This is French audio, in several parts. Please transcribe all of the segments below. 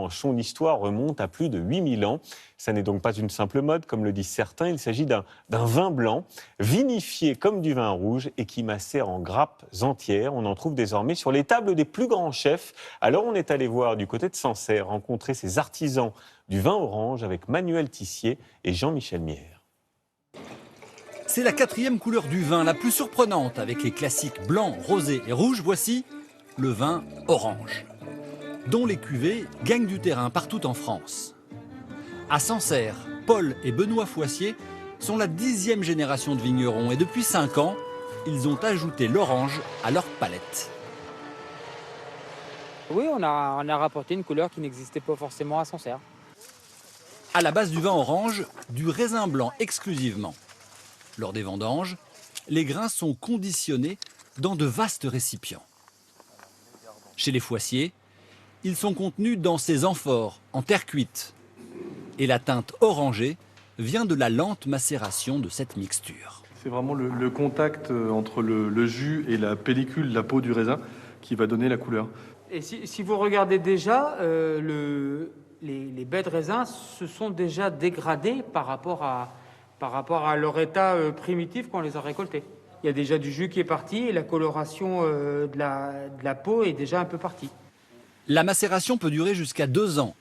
orange. Son histoire remonte à plus de 8000 ans. Ça n'est donc pas une simple mode, comme le disent certains. Il s'agit d'un vin blanc, vinifié comme du vin rouge et qui macère en grappes entières. On en trouve désormais sur les tables des plus grands chefs. Alors on est allé voir du côté de Sancerre, rencontrer ces artisans du vin orange avec Manuel Tissier et Jean-Michel Mière. C'est la quatrième couleur du vin, la plus surprenante. Avec les classiques blanc, rosé et rouge, voici le vin orange, dont les cuvées gagnent du terrain partout en France. À Sancerre, Paul et Benoît Foissier sont la 10e génération de vignerons et depuis 5 ans, ils ont ajouté l'orange à leur palette. Oui, on a rapporté une couleur qui n'existait pas forcément à Sancerre. À la base du vin orange, du raisin blanc exclusivement. Lors des vendanges, les grains sont conditionnés dans de vastes récipients. Chez les Foissier, ils sont contenus dans ces amphores en terre cuite. Et la teinte orangée vient de la lente macération de cette mixture. C'est vraiment le contact entre le jus et la pellicule, la peau du raisin, qui va donner la couleur. Et si vous regardez déjà, les baies de raisin se sont déjà dégradées par rapport à leur état primitif quand on les a récoltées. Il y a déjà du jus qui est parti et la coloration de la peau est déjà un peu partie. La macération peut durer jusqu'à 2 ans.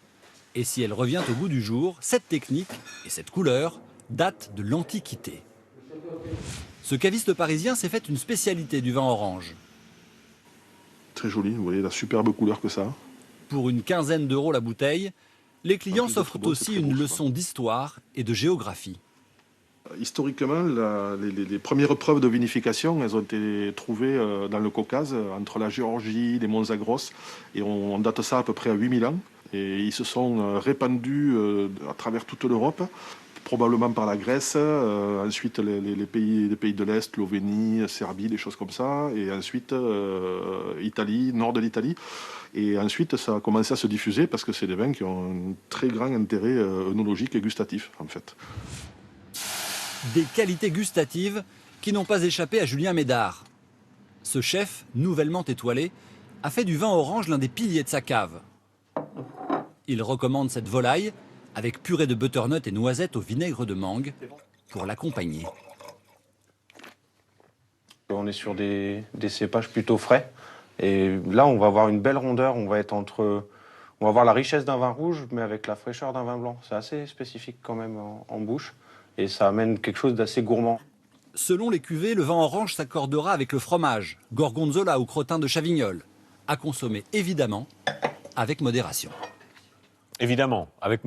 Et si elle revient au goût du jour, cette technique et cette couleur datent de l'Antiquité. Ce caviste parisien s'est fait une spécialité du vin orange. Très joli, vous voyez la superbe couleur que ça a. Pour une quinzaine d'euros la bouteille, les clients s'offrent aussi une leçon d'histoire et de géographie. Historiquement, les premières preuves de vinification, elles ont été trouvées dans le Caucase, entre la Géorgie, les monts Zagros, et on date ça à peu près à 8000 ans. Et ils se sont répandus à travers toute l'Europe, probablement par la Grèce, ensuite les pays de l'Est, Slovénie, Serbie, des choses comme ça, et ensuite Italie, nord de l'Italie. Et ensuite, ça a commencé à se diffuser parce que c'est des vins qui ont un très grand intérêt œnologique et gustatif, en fait. Des qualités gustatives qui n'ont pas échappé à Julien Médard. Ce chef, nouvellement étoilé, a fait du vin orange l'un des piliers de sa cave. Il recommande cette volaille avec purée de butternut et noisettes au vinaigre de mangue pour l'accompagner. On est sur des cépages plutôt frais. Et là, on va avoir une belle rondeur. On va avoir la richesse d'un vin rouge, mais avec la fraîcheur d'un vin blanc. C'est assez spécifique quand même en bouche. Et ça amène quelque chose d'assez gourmand. Selon les cuvées, le vin orange s'accordera avec le fromage, gorgonzola ou crottin de Chavignol. À consommer évidemment avec modération. Évidemment, avec